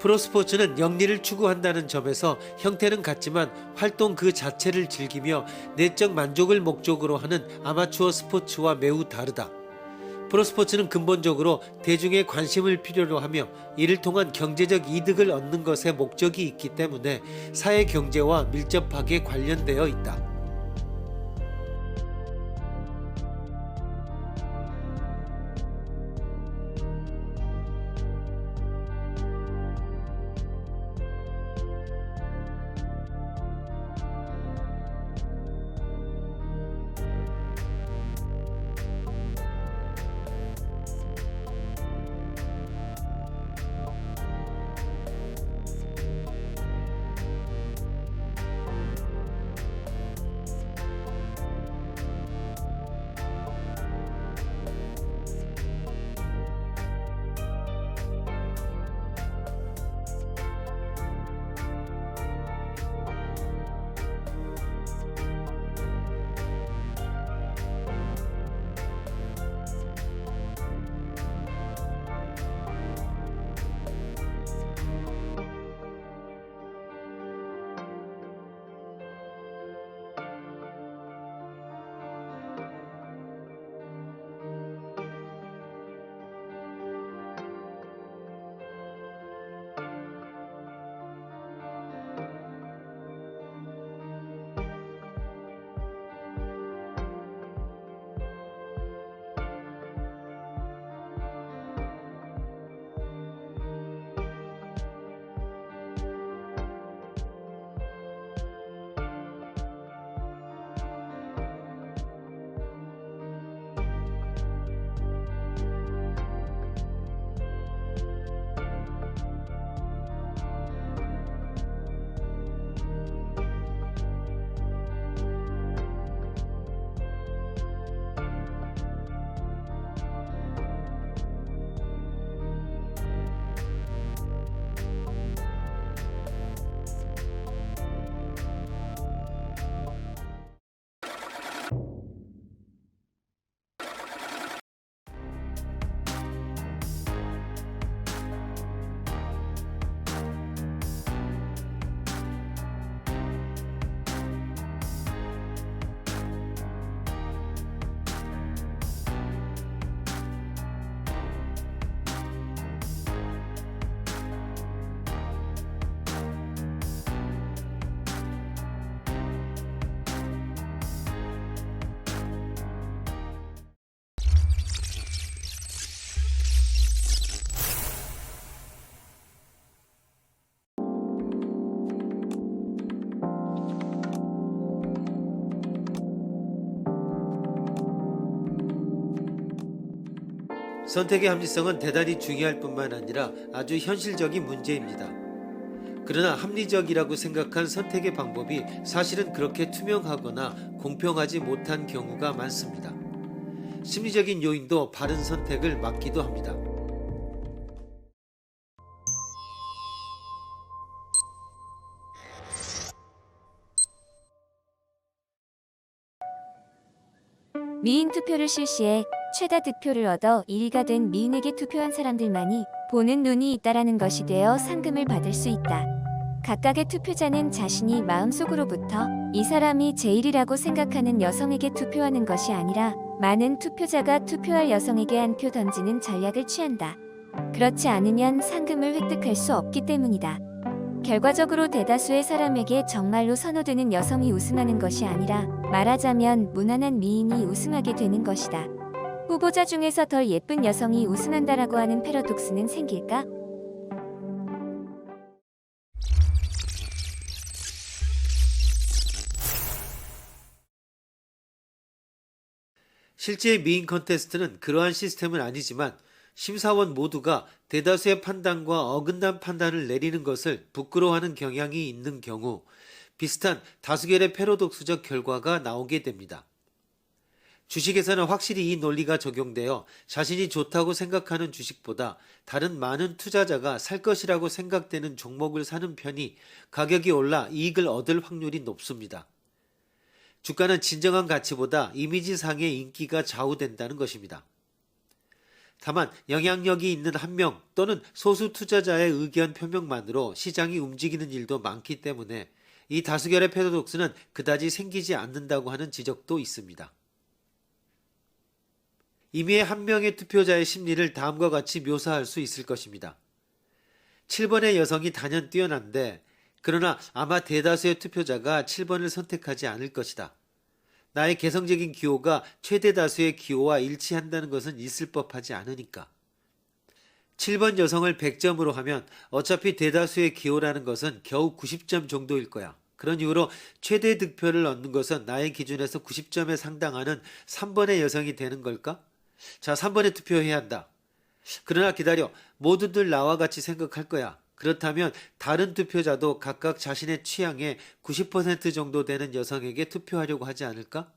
프로스포츠는 영리를 추구한다는 점에서 형태는 같지만 활동 그 자체를 즐기며 내적 만족을 목적으로 하는 아마추어 스포츠와 매우 다르다. 프로스포츠는 근본적으로 대중의 관심을 필요로 하며 이를 통한 경제적 이득을 얻는 것에 목적이 있기 때문에 사회 경제와 밀접하게 관련되어 있다. 선택의 합리성은 대단히 중요할 뿐만 아니라 아주 현실적인 문제입니다. 그러나 합리적이라고 생각한 선택의 방법이 사실은 그렇게 투명하거나 공평하지 못한 경우가 많습니다. 심리적인 요인도 바른 선택을 막기도 합니다. 미인 투표를 실시해 최다 득표를 얻어 1위가 된 미인에게 투표한 사람들만이 보는 눈이 있다라는 것이 되어 상금을 받을 수 있다. 각각의 투표자는 자신이 마음속으로부터 이 사람이 제일이라고 생각하는 여성에게 투표하는 것이 아니라 많은 투표자가 투표할 여성에게 한 표 던지는 전략을 취한다. 그렇지 않으면 상금을 획득할 수 없기 때문이다. 결과적으로 대다수의 사람에게 정말로 선호되는 여성이 우승하는 것이 아니라 말하자면 무난한 미인이 우승하게 되는 것이다. 후보자 중에서 덜 예쁜 여성이 우승한다라고 하는 패러독스는 생길까? 실제 미인 컨테스트는 그러한 시스템은 아니지만 심사원 모두가 대다수의 판단과 어긋난 판단을 내리는 것을 부끄러워하는 경향이 있는 경우 비슷한 다수결의 패러독스적 결과가 나오게 됩니다. 주식에서는 확실히 이 논리가 적용되어 자신이 좋다고 생각하는 주식보다 다른 많은 투자자가 살 것이라고 생각되는 종목을 사는 편이 가격이 올라 이익을 얻을 확률이 높습니다. 주가는 진정한 가치보다 이미지상의 인기가 좌우된다는 것입니다. 다만 영향력이 있는 한 명 또는 소수 투자자의 의견 표명만으로 시장이 움직이는 일도 많기 때문에 이 다수결의 패러독스는 그다지 생기지 않는다고 하는 지적도 있습니다. 이미의 한 명의 투표자의 심리를 다음과 같이 묘사할 수 있을 것입니다. 7번의 여성이 단연 뛰어난데 그러나 아마 대다수의 투표자가 7번을 선택하지 않을 것이다. 나의 개성적인 기호가 최대 다수의 기호와 일치한다는 것은 있을 법하지 않으니까. 7번 여성을 100점으로 하면 어차피 대다수의 기호라는 것은 겨우 90점 정도일 거야. 그런 이유로 최대 득표를 얻는 것은 나의 기준에서 90점에 상당하는 3번의 여성이 되는 걸까? 자, 3번에 투표해야 한다. 그러나 기다려. 모두들 나와 같이 생각할 거야. 그렇다면 다른 투표자도 각각 자신의 취향에 90% 정도 되는 여성에게 투표하려고 하지 않을까?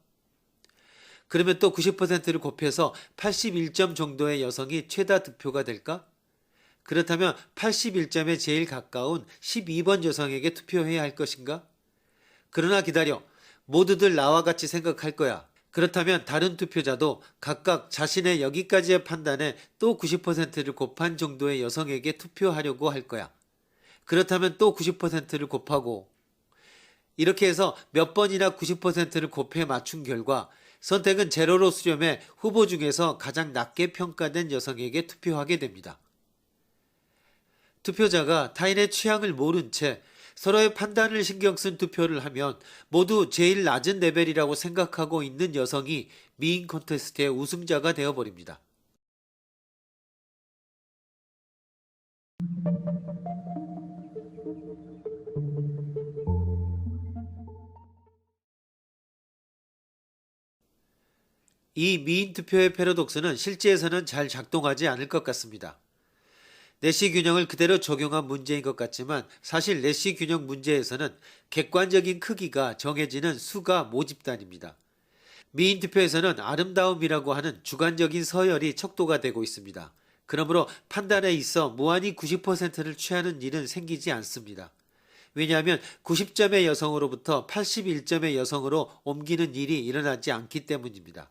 그러면 또 90%를 곱해서 81점 정도의 여성이 최다 득표가 될까? 그렇다면 81점에 제일 가까운 12번 여성에게 투표해야 할 것인가? 그러나 기다려. 모두들 나와 같이 생각할 거야. 그렇다면 다른 투표자도 각각 자신의 여기까지의 판단에 또 90%를 곱한 정도의 여성에게 투표하려고 할 거야. 그렇다면 또 90%를 곱하고 이렇게 해서 몇 번이나 90%를 곱해 맞춘 결과 선택은 제로로 수렴해 후보 중에서 가장 낮게 평가된 여성에게 투표하게 됩니다. 투표자가 타인의 취향을 모른 채 서로의 판단을 신경 쓴 투표를 하면 모두 제일 낮은 레벨이라고 생각하고 있는 여성이 미인 콘테스트의 우승자가 되어버립니다. 이 미인 투표의 패러독스는 실제에서는 잘 작동하지 않을 것 같습니다. 내시 균형을 그대로 적용한 문제인 것 같지만 사실 내시 균형 문제에서는 객관적인 크기가 정해지는 수가 모집단입니다. 미인 투표에서는 아름다움이라고 하는 주관적인 서열이 척도가 되고 있습니다. 그러므로 판단에 있어 무한히 90%를 취하는 일은 생기지 않습니다. 왜냐하면 90점의 여성으로부터 81점의 여성으로 옮기는 일이 일어나지 않기 때문입니다.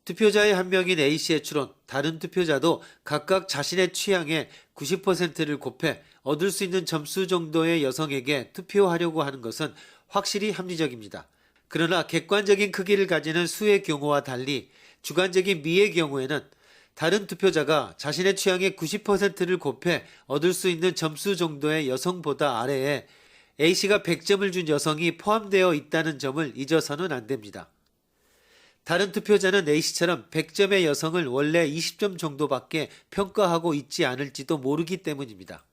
투표자의 한 명인 A씨의 추론, 다른 투표자도 각각 자신의 취향에 90%를 곱해 얻을 수 있는 점수 정도의 여성에게 투표하려고 하는 것은 확실히 합리적입니다. 그러나 객관적인 크기를 가지는 수의 경우와 달리 주관적인 미의 경우에는 다른 투표자가 자신의 취향에 90%를 곱해 얻을 수 있는 점수 정도의 여성보다 아래에 A씨가 100점을 준 여성이 포함되어 있다는 점을 잊어서는 안 됩니다. 다른 투표자는 A씨처럼 100점의 여성을 원래 20점 정도밖에 평가하고 있지 않을지도 모르기 때문입니다.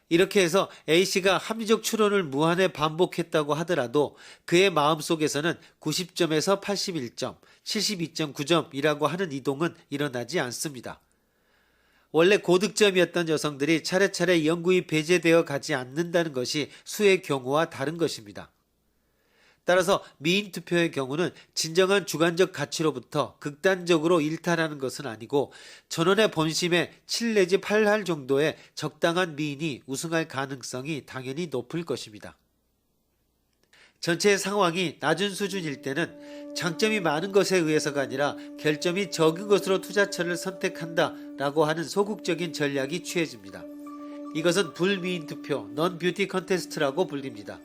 이렇게 해서 A씨가 합리적 추론을 무한에 반복했다고 하더라도 그의 마음속에서는 90점에서 81점, 72.9점이라고 하는 이동은 일어나지 않습니다. 원래 고득점이었던 여성들이 차례차례 영구히 배제되어 가지 않는다는 것이 수의 경우와 다른 것입니다. 따라서 미인 투표의 경우는 진정한 주관적 가치로부터 극단적으로 일탈하는 것은 아니고 전원의 본심에 7 내지 8할 정도의 적당한 미인이 우승할 가능성이 당연히 높을 것입니다. 전체의 상황이 낮은 수준일 때는 장점이 많은 것에 의해서가 아니라 결점이 적은 것으로 투자처를 선택한다라고 하는 소극적인 전략이 취해집니다. 이것은 불미인 투표, 넌 뷰티 컨테스트라고 불립니다.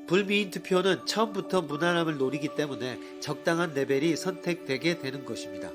불미인 투표는 처음부터 무난함을 노리기 때문에 적당한 레벨이 선택되게 되는 것입니다.